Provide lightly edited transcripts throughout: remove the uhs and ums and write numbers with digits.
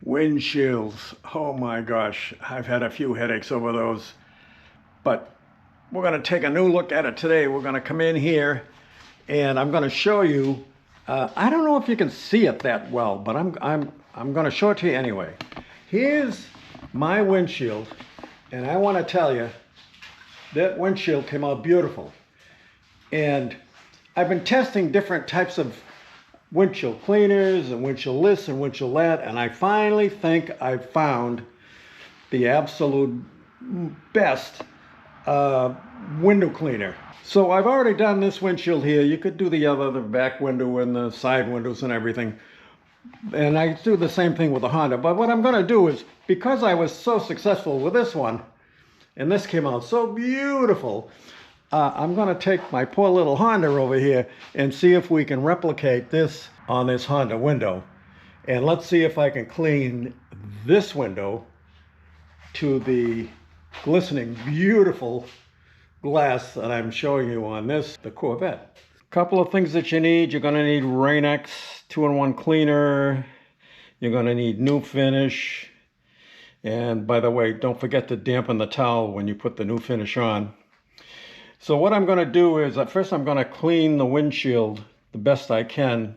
Windshields, oh my gosh, I've had a few headaches over those, but we're going to take a new look at it today. We're going to come in here and I'm going to show you, I don't know if you can see it that well, but I'm going to show it to you anyway. Here's my windshield, and I want to tell you that windshield came out beautiful. And I've been testing different types of windshield cleaners and windshield this and windshield that, and I finally think I've found the absolute best window cleaner. So I've already done this windshield here. You could do the back window and the side windows and everything. And I do the same thing with the Honda. But what I'm going to do is, because I was so successful with this one, and this came out so beautiful, I'm going to take my poor little Honda over here and see if we can replicate this on this Honda window. And let's see if I can clean this window to the glistening, beautiful glass that I'm showing you on the Corvette. Couple of things that you need. You're going to need Rain-X 2-in-1 cleaner. You're going to need new finish. And by the way, don't forget to dampen the towel when you put the new finish on. So what I'm going to do is, at first I'm going to clean the windshield the best I can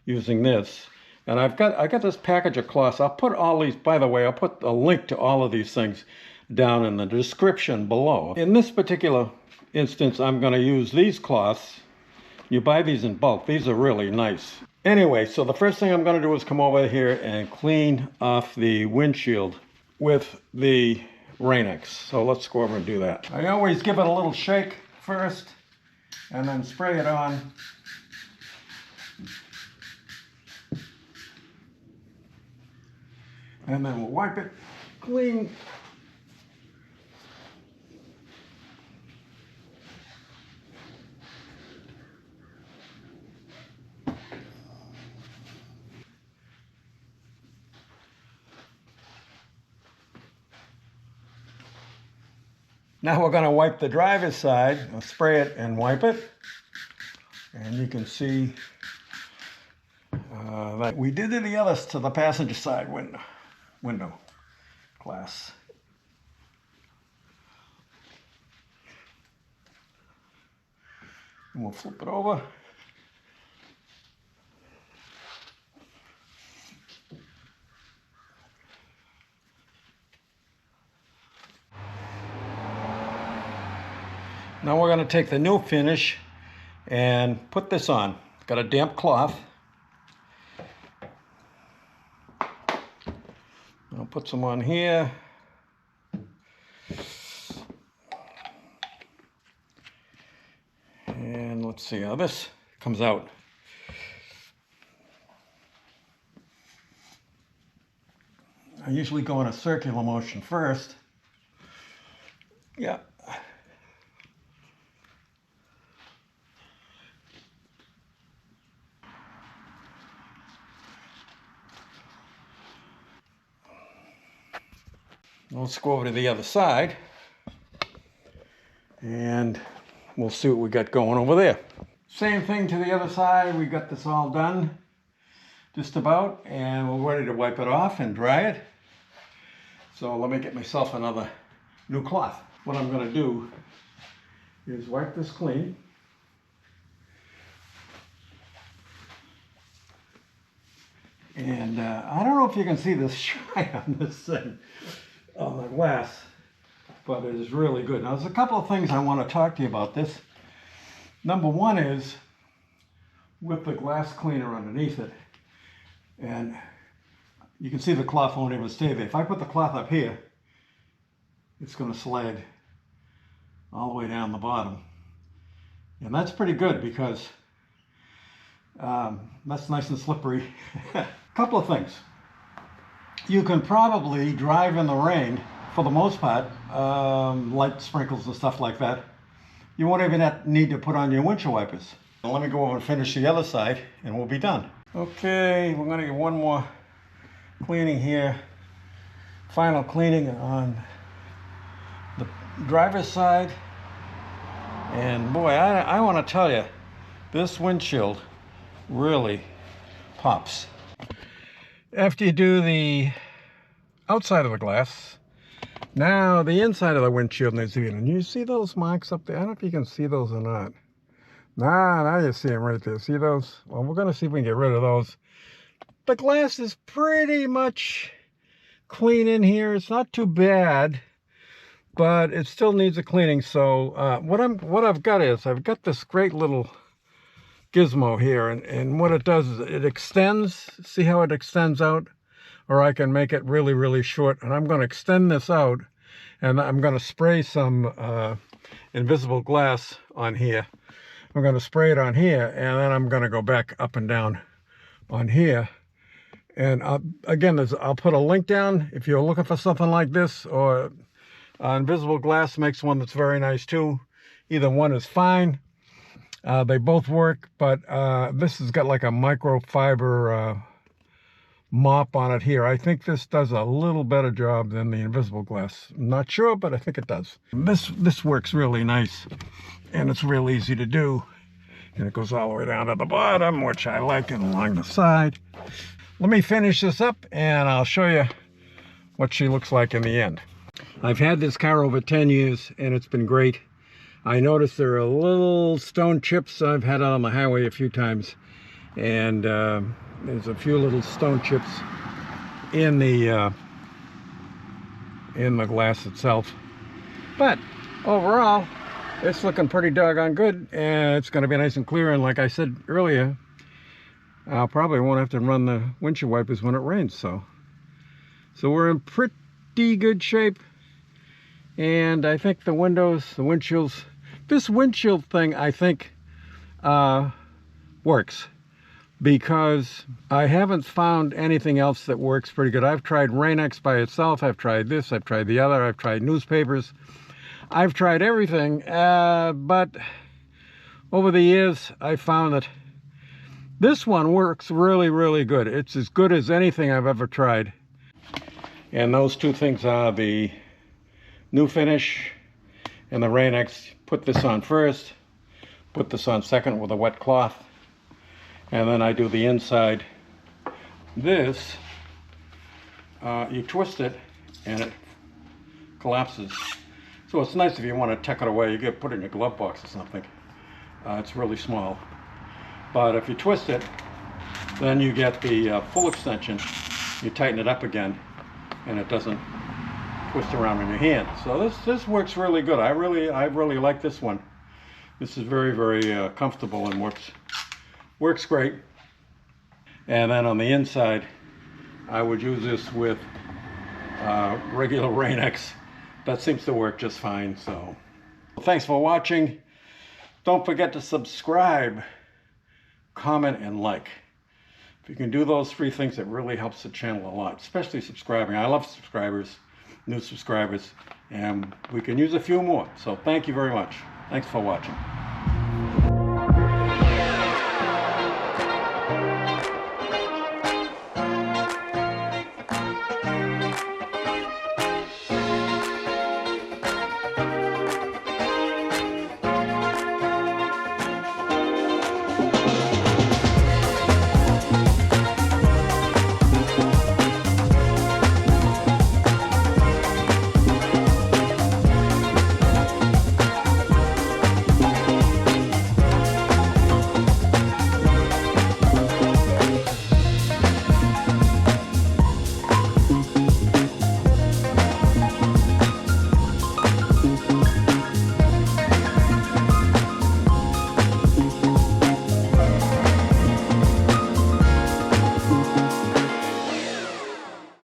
using this. And I got this package of cloths. I'll put all these, by the way, I'll put a link to all of these things down in the description below. In this particular instance, I'm going to use these cloths. You buy these in bulk. These are really nice. Anyway, so the first thing I'm going to do is come over here and clean off the windshield with the Rain-X. So let's go over and do that. I always give it a little shake first and then spray it on. And then we'll wipe it clean. Now we're going to wipe the driver's side. I'll spray it and wipe it. And you can see that we did the others to the passenger side window glass. And we'll flip it over. Now we're going to take the new finish and put this on. Got a damp cloth. I'll put some on here. And let's see how this comes out. I usually go in a circular motion first. Yeah. Let's go over to the other side and we'll see what we got going over there. Same thing to the other side. We got this all done just about, and we're ready to wipe it off and dry it. So let me get myself another new cloth. What I'm going to do is wipe this clean. And I don't know if you can see this shine on this thing, on the glass, but it is really good. Now, there's a couple of things I want to talk to you about this. Number one is with the glass cleaner underneath it, and you can see the cloth won't even stay there. If I put the cloth up here, it's going to slide all the way down the bottom. And that's pretty good because that's nice and slippery. Couple of things. You can probably drive in the rain, for the most part, light sprinkles and stuff like that. You won't even need to put on your windshield wipers. Now let me go over and finish the other side and we'll be done. Okay, we're going to get one more cleaning here. Final cleaning on the driver's side. And boy, I want to tell you, this windshield really pops. after you do the outside of the glass, now the inside of the windshield needs to be in. And you see those marks up there? I don't know if you can see those or not. Now you see them right there. See those? Well, we're going to see if we can get rid of those. The glass is pretty much clean in here. It's not too bad, but it still needs a cleaning. So what I've got is I've got this great little gizmo here, and what it does is it extends. See how it extends out? Or I can make it really, really short. And I'm going to extend this out, and I'm going to spray some invisible glass on here. I'm going to spray it on here, and then I'm going to go back up and down on here. And again, I'll put a link down if you're looking for something like this, or invisible glass makes one that's very nice too. Either one is fine. They both work, but this has got like a microfiber mop on it here. I think this does a little better job than the invisible glass. I'm not sure, but I think it does. This works really nice, and it's real easy to do. And it goes all the way down to the bottom, which I like, and along the side. Let me finish this up, and I'll show you what she looks like in the end. I've had this car over 10 years, and it's been great. I noticed there are little stone chips. I've had it on the highway a few times, and there's a few little stone chips in the glass itself. But overall, it's looking pretty doggone good, and it's going to be nice and clear. And like I said earlier, I probably won't have to run the windshield wipers when it rains. So we're in pretty good shape. And I think the windows, the windshields, this windshield thing, I think works, because I haven't found anything else that works pretty good. I've tried Rain-X by itself. I've tried this. I've tried the other. I've tried newspapers. I've tried everything. But over the years, I found that this one works really, really good. It's as good as anything I've ever tried. And those two things are the New Finish and the Rain-X. Put this on first, put this on second with a wet cloth, and then I do the inside. This, you twist it and it collapses. So it's nice if you want to tuck it away. You could put it in your glove box or something. It's really small. But if you twist it, then you get the full extension. You tighten it up again, and it doesn't twist around in your hand. So this works really good. I really like this one. This is very, very comfortable and works great. And then on the inside, I would use this with regular Rain-X. That seems to work just fine. So thanks for watching. Don't forget to subscribe, comment, and like. If you can do those three things, it really helps the channel a lot, especially subscribing. I love subscribers, new subscribers, and we can use a few more. So thank you very much. Thanks for watching.